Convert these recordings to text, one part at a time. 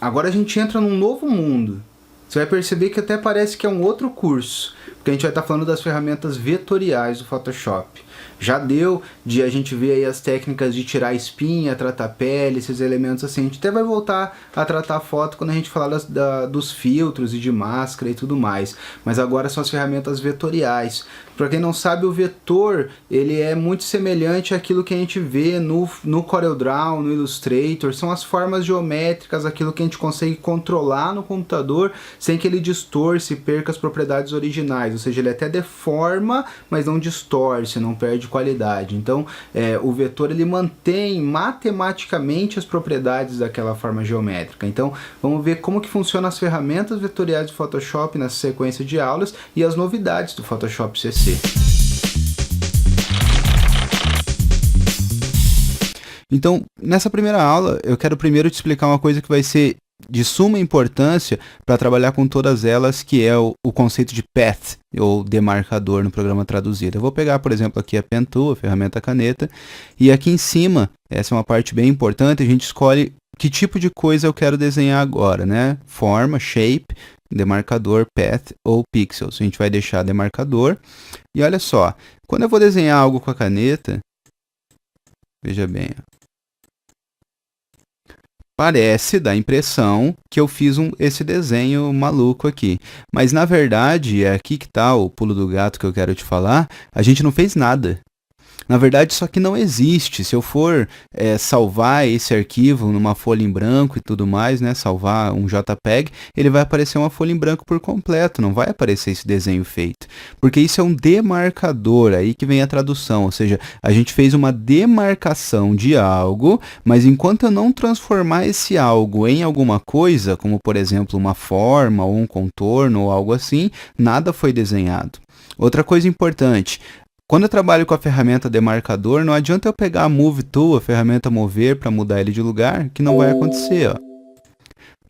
agora a gente entra num novo mundo. Você vai perceber que até parece que é um outro curso, porque a gente vai estar falando das ferramentas vetoriais do Photoshop. Já deu de a gente ver aí as técnicas de tirar espinha, tratar pele, esses elementos assim. A gente até vai voltar a tratar a foto quando a gente falar dos filtros e de máscara e tudo mais. Mas agora são as ferramentas vetoriais. Para quem não sabe, o vetor ele é muito semelhante àquilo que a gente vê no CorelDRAW, no Illustrator. São as formas geométricas, aquilo que a gente consegue controlar no computador sem que ele distorce e perca as propriedades originais. Ou seja, ele até deforma, mas não distorce, não perde qualidade. Então, o vetor ele mantém matematicamente as propriedades daquela forma geométrica. Então, vamos ver como que funcionam as ferramentas vetoriais do Photoshop nessa sequência de aulas e as novidades do Photoshop CC. Então, nessa primeira aula, eu quero primeiro te explicar uma coisa que vai ser de suma importância para trabalhar com todas elas, que é o conceito de path, ou demarcador no programa traduzido. Eu vou pegar, por exemplo, aqui a Pen Tool, a ferramenta caneta, e aqui em cima, essa é uma parte bem importante, a gente escolhe que tipo de coisa eu quero desenhar agora, né? Forma, shape, demarcador, path ou pixels. A gente vai deixar demarcador. E olha só, quando eu vou desenhar algo com a caneta, veja bem, parece dar a impressão que eu fiz esse desenho maluco aqui. Mas na verdade, é aqui que está o pulo do gato que eu quero te falar, a gente não fez nada. Na verdade, isso aqui não existe. Se eu for salvar esse arquivo numa folha em branco e tudo mais, né, salvar um JPEG, ele vai aparecer uma folha em branco por completo, não vai aparecer esse desenho feito. Porque isso é um demarcador, aí que vem a tradução, ou seja, a gente fez uma demarcação de algo, mas enquanto eu não transformar esse algo em alguma coisa, como por exemplo uma forma ou um contorno ou algo assim, nada foi desenhado. Outra coisa importante, quando eu trabalho com a ferramenta demarcador, não adianta eu pegar a Move Tool, a ferramenta mover, para mudar ele de lugar, que não vai acontecer. Ó.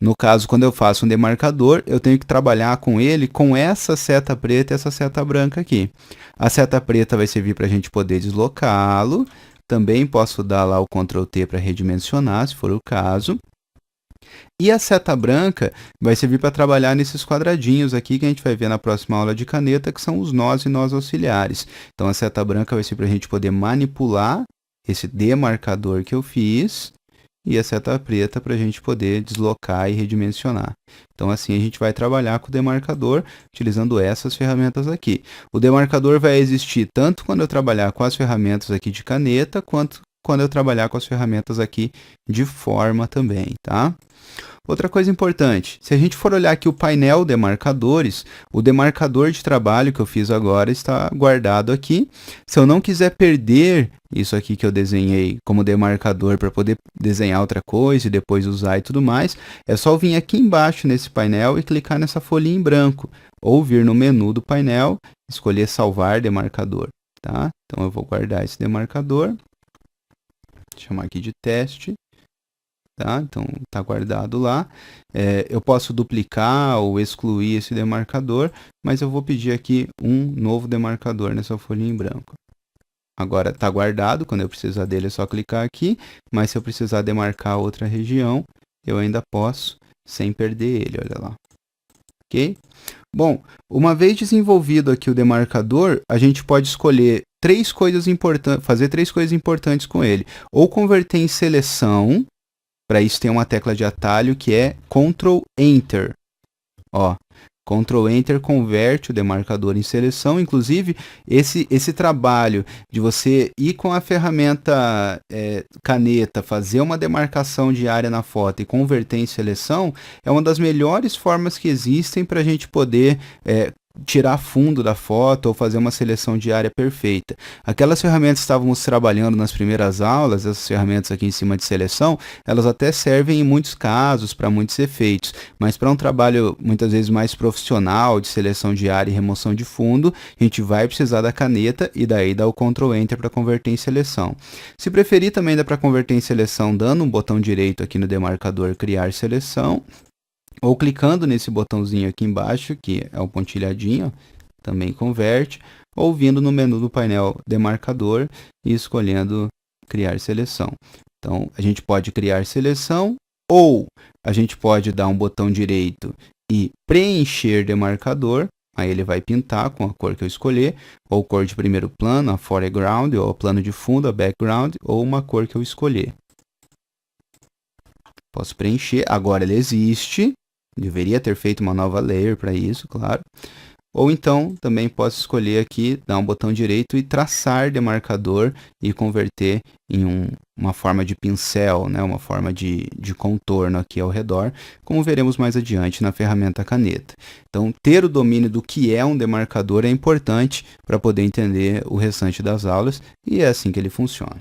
No caso, quando eu faço um demarcador, eu tenho que trabalhar com ele com essa seta preta e essa seta branca aqui. A seta preta vai servir para a gente poder deslocá-lo. Também posso dar lá o Ctrl T para redimensionar, se for o caso. E a seta branca vai servir para trabalhar nesses quadradinhos aqui que a gente vai ver na próxima aula de caneta, que são os nós e nós auxiliares. Então, a seta branca vai servir para a gente poder manipular esse demarcador que eu fiz e a seta preta para a gente poder deslocar e redimensionar. Então, assim, a gente vai trabalhar com o demarcador utilizando essas ferramentas aqui. O demarcador vai existir tanto quando eu trabalhar com as ferramentas aqui de caneta, quanto quando eu trabalhar com as ferramentas aqui de forma também, tá? Outra coisa importante, se a gente for olhar aqui o painel demarcadores, o demarcador de trabalho que eu fiz agora está guardado aqui. Se eu não quiser perder isso aqui que eu desenhei como demarcador para poder desenhar outra coisa e depois usar e tudo mais, é só vir aqui embaixo nesse painel e clicar nessa folhinha em branco, ou vir no menu do painel, escolher salvar demarcador, tá? Então eu vou guardar esse demarcador, chamar aqui de teste. Tá? Então, está guardado lá. Eu posso duplicar ou excluir esse demarcador, mas eu vou pedir aqui um novo demarcador nessa folhinha em branco. Agora está guardado, quando eu precisar dele é só clicar aqui, mas se eu precisar demarcar outra região, eu ainda posso, sem perder ele, olha lá. Ok? Bom, uma vez desenvolvido aqui o demarcador, a gente pode escolher fazer três coisas importantes com ele. Ou converter em seleção. Para isso tem uma tecla de atalho que é Ctrl Enter. Ó, Ctrl Enter converte o demarcador em seleção. Inclusive, esse trabalho de você ir com a ferramenta caneta, fazer uma demarcação de área na foto e converter em seleção, é uma das melhores formas que existem para a gente poder tirar fundo da foto ou fazer uma seleção de área perfeita. Aquelas ferramentas que estávamos trabalhando nas primeiras aulas, essas ferramentas aqui em cima de seleção, elas até servem em muitos casos para muitos efeitos, mas para um trabalho muitas vezes mais profissional de seleção de área e remoção de fundo, a gente vai precisar da caneta e daí dá o Ctrl Enter para converter em seleção. Se preferir, também dá para converter em seleção dando um botão direito aqui no demarcador criar seleção, ou clicando nesse botãozinho aqui embaixo, que é o pontilhadinho, também converte, ou vindo no menu do painel demarcador e escolhendo criar seleção. Então, a gente pode criar seleção Ou a gente pode dar um botão direito e preencher demarcador, aí ele vai pintar com a cor que eu escolher, ou cor de primeiro plano, a foreground, ou plano de fundo, a background, ou uma cor que eu escolher. Posso preencher, agora ele existe, deveria ter feito uma nova layer para isso, claro. Ou então, também posso escolher aqui, dar um botão direito e traçar demarcador e converter em uma forma de pincel, né? Uma forma de contorno aqui ao redor, como veremos mais adiante na ferramenta caneta. Então, ter o domínio do que é um demarcador é importante para poder entender o restante das aulas, e é assim que ele funciona.